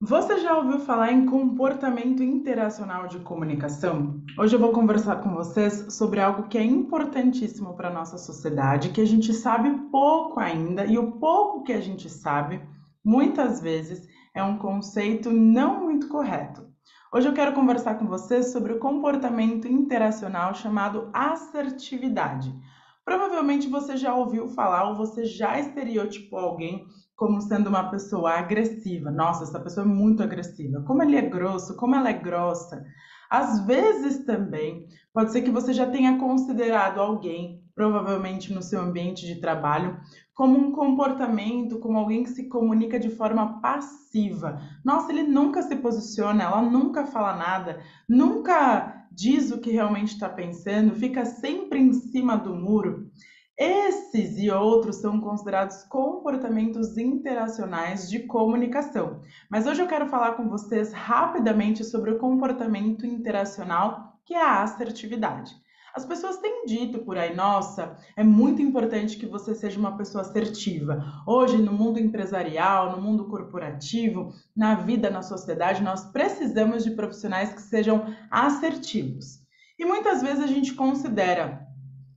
Você já ouviu falar em comportamento interacional de comunicação? Hoje eu vou conversar com vocês sobre algo que é importantíssimo para a nossa sociedade, que a gente sabe pouco ainda, e o pouco que a gente sabe, muitas vezes, é um conceito não muito correto. Hoje eu quero conversar com vocês sobre o comportamento interacional chamado assertividade. Provavelmente você já ouviu falar ou você já estereotipou alguém como sendo uma pessoa agressiva. Nossa, essa pessoa é muito agressiva. Como ele é grosso, como ela é grossa. Às vezes também pode ser que você já tenha considerado alguém, provavelmente no seu ambiente de trabalho, como um comportamento, como alguém que se comunica de forma passiva. Nossa, ele nunca se posiciona, ela nunca fala nada, nunca diz o que realmente está pensando, fica sempre em cima do muro. Esses e outros são considerados comportamentos interacionais de comunicação. Mas hoje eu quero falar com vocês rapidamente sobre o comportamento interacional, que é a assertividade. As pessoas têm dito por aí, nossa, é muito importante que você seja uma pessoa assertiva. Hoje, no mundo empresarial, no mundo corporativo, na vida, na sociedade, nós precisamos de profissionais que sejam assertivos. E muitas vezes a gente considera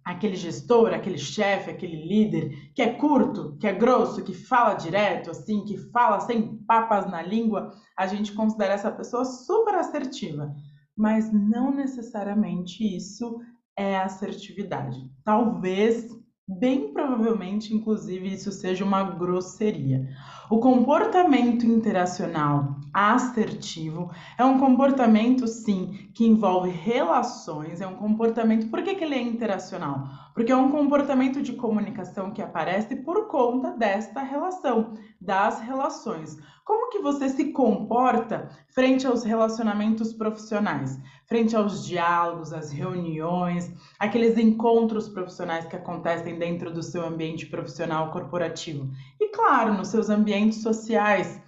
aquele gestor, aquele chefe, aquele líder que é curto, que é grosso, que fala direto, assim, que fala sem papas na língua, a gente considera essa pessoa super assertiva. Mas não necessariamente isso é assertividade. Talvez, bem provavelmente, inclusive, isso seja uma grosseria. O comportamento interacional assertivo é um comportamento, sim, que envolve relações, é um comportamento. Por que ele é interacional? Porque é um comportamento de comunicação que aparece por conta desta relação, das relações. Como que você se comporta frente aos relacionamentos profissionais, frente aos diálogos, às reuniões, aqueles encontros profissionais que acontecem dentro do seu ambiente profissional corporativo? E claro, nos seus ambientes sociais,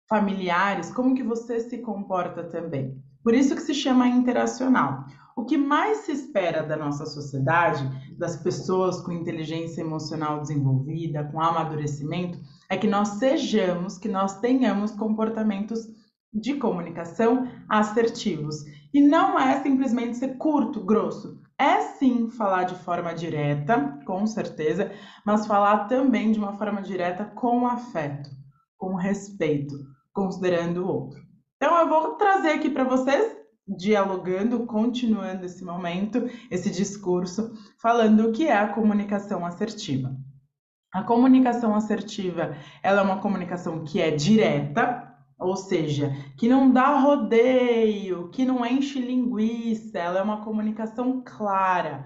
familiares, como que você se comporta também. Por isso que se chama interacional. O que mais se espera da nossa sociedade, das pessoas com inteligência emocional desenvolvida, com amadurecimento, é que nós sejamos, que nós tenhamos comportamentos de comunicação assertivos. E não é simplesmente ser curto, grosso. É sim falar de forma direta, com certeza, mas falar também de uma forma direta com afeto, com respeito, considerando o outro. Então, eu vou trazer aqui para vocês, dialogando, continuando esse momento, esse discurso, falando o que é a comunicação assertiva. A comunicação assertiva, ela é uma comunicação que é direta, ou seja, que não dá rodeio, que não enche linguiça, ela é uma comunicação clara,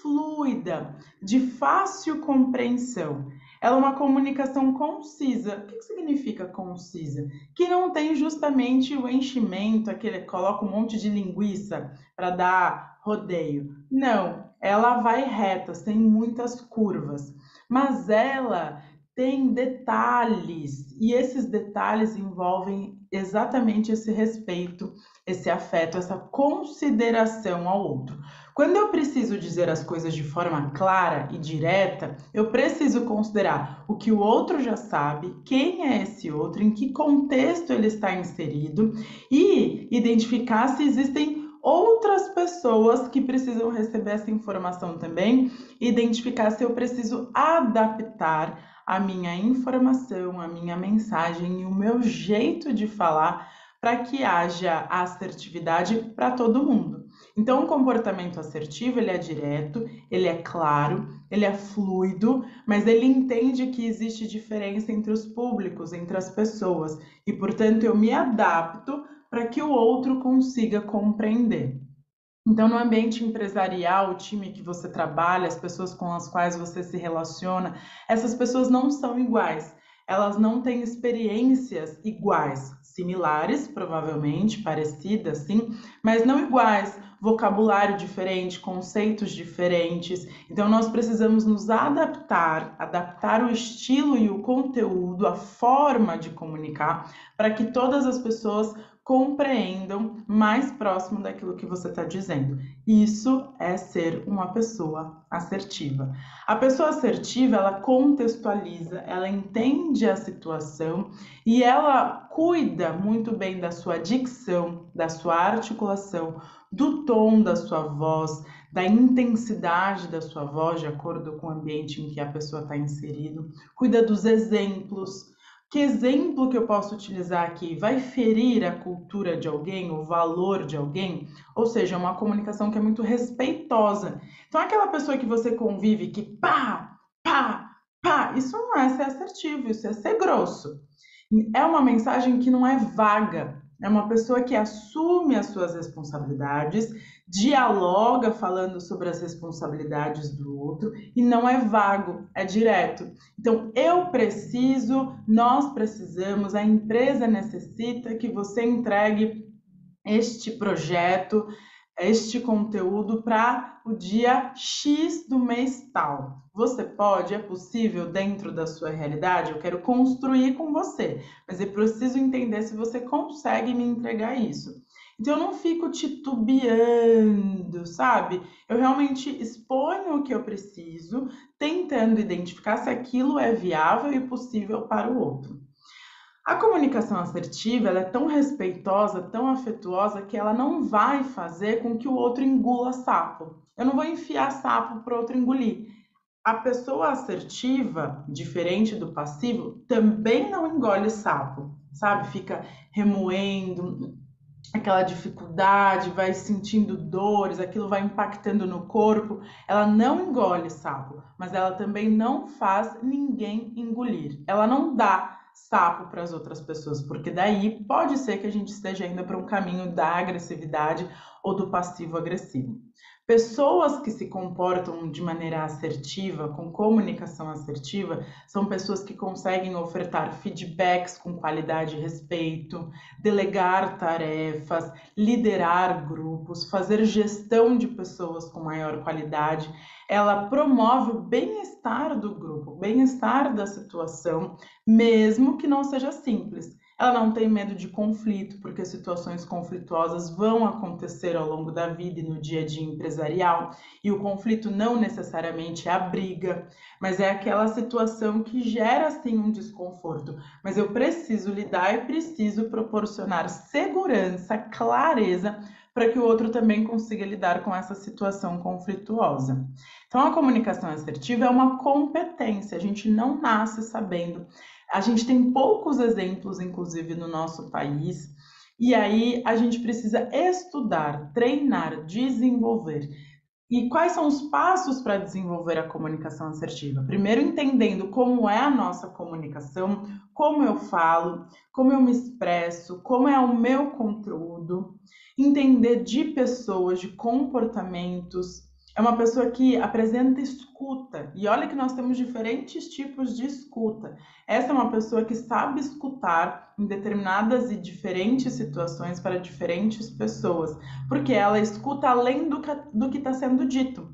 fluida, de fácil compreensão. Ela é uma comunicação concisa. O que significa concisa? Que não tem justamente o enchimento, aquele coloca um monte de linguiça para dar rodeio. Não, ela vai reta, sem muitas curvas, mas ela tem detalhes, e esses detalhes envolvem exatamente esse respeito, esse afeto, essa consideração ao outro. Quando eu preciso dizer as coisas de forma clara e direta, eu preciso considerar o que o outro já sabe, quem é esse outro, em que contexto ele está inserido e identificar se existem outras pessoas que precisam receber essa informação também, identificar se eu preciso adaptar a minha informação, a minha mensagem e o meu jeito de falar para que haja assertividade para todo mundo. Então, o comportamento assertivo, ele é direto, ele é claro, ele é fluido, mas ele entende que existe diferença entre os públicos, entre as pessoas, e, portanto, eu me adapto para que o outro consiga compreender. Então, no ambiente empresarial, o time que você trabalha, as pessoas com as quais você se relaciona, essas pessoas não são iguais. Elas não têm experiências iguais, similares, provavelmente, parecidas, sim, mas não iguais, vocabulário diferente, conceitos diferentes. Então, nós precisamos nos adaptar, adaptar o estilo e o conteúdo, a forma de comunicar, para que todas as pessoas compreendam mais próximo daquilo que você está dizendo. Isso é ser uma pessoa assertiva. A pessoa assertiva, ela contextualiza, ela entende a situação e ela cuida muito bem da sua dicção, da sua articulação, do tom da sua voz, da intensidade da sua voz, de acordo com o ambiente em que a pessoa está inserido. Cuida dos exemplos. Que exemplo que eu posso utilizar aqui vai ferir a cultura de alguém, o valor de alguém? Ou seja, é uma comunicação que é muito respeitosa. Então, aquela pessoa que você convive que pá, pá, pá, isso não é ser assertivo, isso é ser grosso. É uma mensagem que não é vaga, é uma pessoa que assume as suas responsabilidades, dialoga falando sobre as responsabilidades do outro e não é vago, é direto. Então, eu preciso, nós precisamos, a empresa necessita que você entregue este projeto, este conteúdo para o dia X do mês tal. Você pode, é possível dentro da sua realidade? Eu quero construir com você, mas eu preciso entender se você consegue me entregar isso. Então eu não fico titubeando, sabe? Eu realmente exponho o que eu preciso, tentando identificar se aquilo é viável e possível para o outro. A comunicação assertiva, ela é tão respeitosa, tão afetuosa, que ela não vai fazer com que o outro engula sapo. Eu não vou enfiar sapo para o outro engolir. A pessoa assertiva, diferente do passivo, também não engole sapo, sabe? Fica remoendo aquela dificuldade, vai sentindo dores, aquilo vai impactando no corpo. Ela não engole sapo, mas ela também não faz ninguém engolir. Ela não dá sapo para as outras pessoas, porque daí pode ser que a gente esteja indo para um caminho da agressividade ou do passivo-agressivo. Pessoas que se comportam de maneira assertiva, com comunicação assertiva, são pessoas que conseguem ofertar feedbacks com qualidade e respeito, delegar tarefas, liderar grupos, fazer gestão de pessoas com maior qualidade. Ela promove o bem-estar do grupo, o bem-estar da situação, mesmo que não seja simples. Ela não tem medo de conflito, porque situações conflituosas vão acontecer ao longo da vida e no dia a dia empresarial, e o conflito não necessariamente é a briga, mas é aquela situação que gera sim um desconforto. Mas eu preciso lidar e preciso proporcionar segurança, clareza, para que o outro também consiga lidar com essa situação conflituosa. Então, a comunicação assertiva é uma competência, a gente não nasce sabendo. A gente tem poucos exemplos, inclusive, no nosso país, e aí a gente precisa estudar, treinar, desenvolver. E quais são os passos para desenvolver a comunicação assertiva? Primeiro, entendendo como é a nossa comunicação, como eu falo, como eu me expresso, como é o meu conteúdo, entender de pessoas, de comportamentos. É uma pessoa que apresenta escuta. E olha que nós temos diferentes tipos de escuta. Essa é uma pessoa que sabe escutar em determinadas e diferentes situações para diferentes pessoas, porque ela escuta além do que está sendo dito.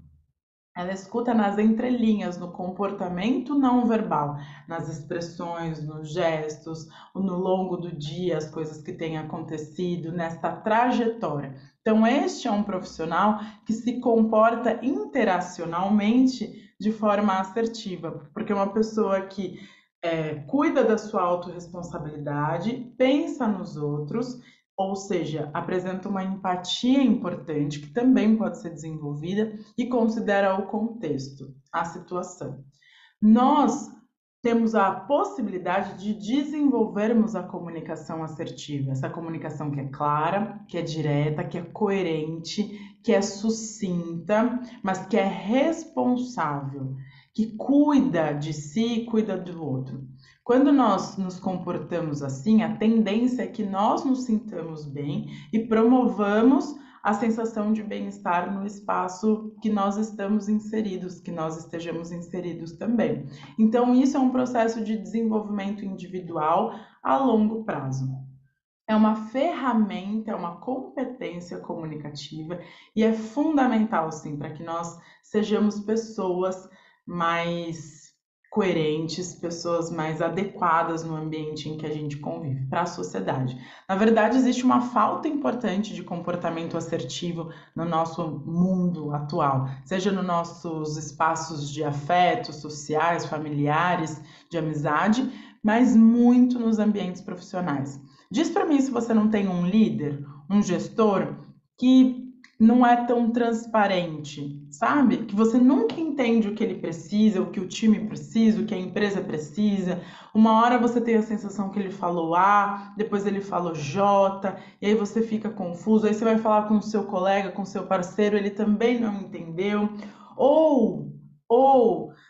Ela escuta nas entrelinhas, no comportamento não verbal, nas expressões, nos gestos, no longo do dia, as coisas que têm acontecido, nesta trajetória. Então, este é um profissional que se comporta interacionalmente de forma assertiva, porque é uma pessoa que cuida da sua autorresponsabilidade, pensa nos outros, ou seja, apresenta uma empatia importante que também pode ser desenvolvida e considera o contexto, a situação. Nós temos a possibilidade de desenvolvermos a comunicação assertiva, essa comunicação que é clara, que é direta, que é coerente, que é sucinta, mas que é responsável, que cuida de si e cuida do outro. Quando nós nos comportamos assim, a tendência é que nós nos sintamos bem e promovamos a sensação de bem-estar no espaço que nós estamos inseridos, que nós estejamos inseridos também. Então, isso é um processo de desenvolvimento individual a longo prazo. É uma ferramenta, é uma competência comunicativa e é fundamental, sim, para que nós sejamos pessoas mais coerentes, pessoas mais adequadas no ambiente em que a gente convive, para a sociedade. Na verdade, existe uma falta importante de comportamento assertivo no nosso mundo atual, seja nos nossos espaços de afeto, sociais, familiares, de amizade, mas muito nos ambientes profissionais. Diz para mim se você não tem um líder, um gestor que não é tão transparente, sabe? Que você nunca entende o que ele precisa, o que o time precisa, o que a empresa precisa. Uma hora você tem a sensação que ele falou A, depois ele falou J, e aí você fica confuso. Aí você vai falar com o seu colega, com o seu parceiro, ele também não entendeu. Ou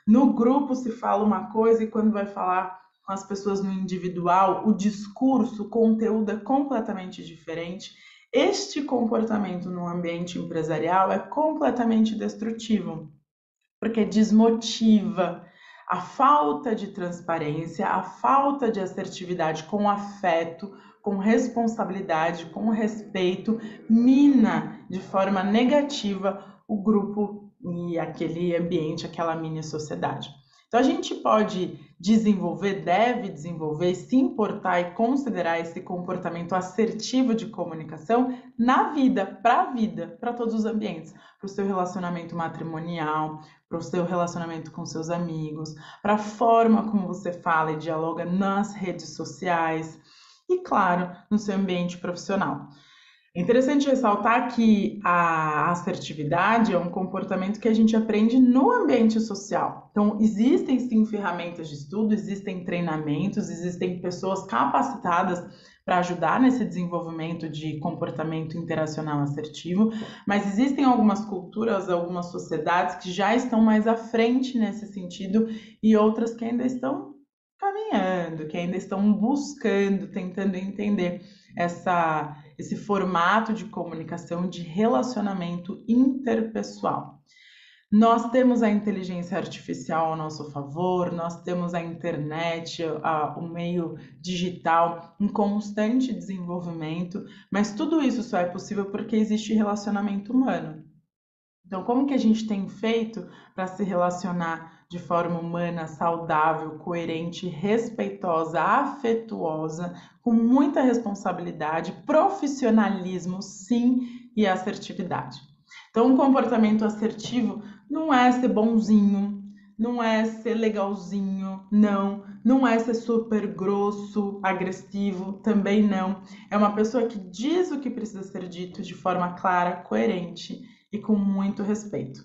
no grupo se fala uma coisa e quando vai falar com as pessoas no individual, o discurso, o conteúdo é completamente diferente. Este comportamento no ambiente empresarial é completamente destrutivo, porque desmotiva. A falta de transparência, a falta de assertividade com afeto, com responsabilidade, com respeito, mina de forma negativa o grupo e aquele ambiente, aquela mini sociedade. Então a gente pode desenvolver, deve desenvolver, se importar e considerar esse comportamento assertivo de comunicação na vida, para todos os ambientes, para o seu relacionamento matrimonial, para o seu relacionamento com seus amigos, para a forma como você fala e dialoga nas redes sociais e, claro, no seu ambiente profissional. É interessante ressaltar que a assertividade é um comportamento que a gente aprende no ambiente social. Então, existem sim ferramentas de estudo, existem treinamentos, existem pessoas capacitadas para ajudar nesse desenvolvimento de comportamento interacional assertivo, mas existem algumas culturas, algumas sociedades que já estão mais à frente nesse sentido e outras que ainda estão caminhando, que ainda estão buscando, tentando entender esse formato de comunicação, de relacionamento interpessoal. Nós temos a inteligência artificial ao nosso favor, nós temos a internet, o meio digital em constante desenvolvimento, mas tudo isso só é possível porque existe relacionamento humano. Então, como que a gente tem feito para se relacionar de forma humana, saudável, coerente, respeitosa, afetuosa, com muita responsabilidade, profissionalismo, sim, e assertividade? Então, um comportamento assertivo não é ser bonzinho, não é ser legalzinho, não é ser super grosso, agressivo, também não. É uma pessoa que diz o que precisa ser dito de forma clara, coerente e com muito respeito.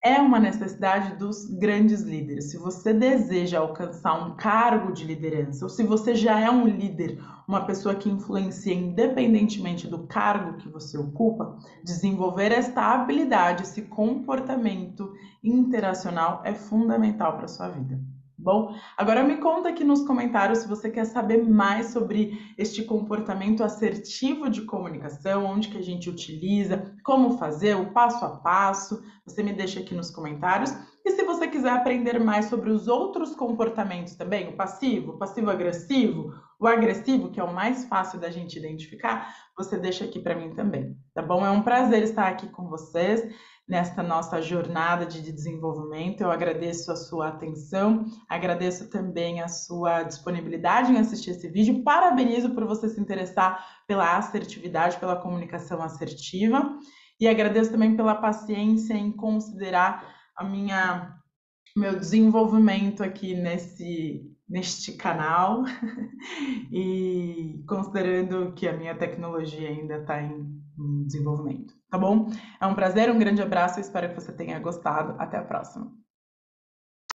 É uma necessidade dos grandes líderes. Se você deseja alcançar um cargo de liderança, ou se você já é um líder, uma pessoa que influencia independentemente do cargo que você ocupa, desenvolver esta habilidade, esse comportamento interacional é fundamental para a sua vida. Bom, agora me conta aqui nos comentários se você quer saber mais sobre este comportamento assertivo de comunicação, onde que a gente utiliza, como fazer, o passo a passo. Você me deixa aqui nos comentários. E se você quiser aprender mais sobre os outros comportamentos também, o passivo-agressivo, o agressivo, que é o mais fácil da gente identificar, você deixa aqui para mim também, tá bom? É um prazer estar aqui com vocês nesta nossa jornada de desenvolvimento. Eu agradeço a sua atenção, agradeço também a sua disponibilidade em assistir esse vídeo, parabenizo por você se interessar pela assertividade, pela comunicação assertiva e agradeço também pela paciência em considerar meu desenvolvimento aqui neste canal e considerando que a minha tecnologia ainda está em desenvolvimento, tá bom? É um prazer, um grande abraço, espero que você tenha gostado. Até a próxima!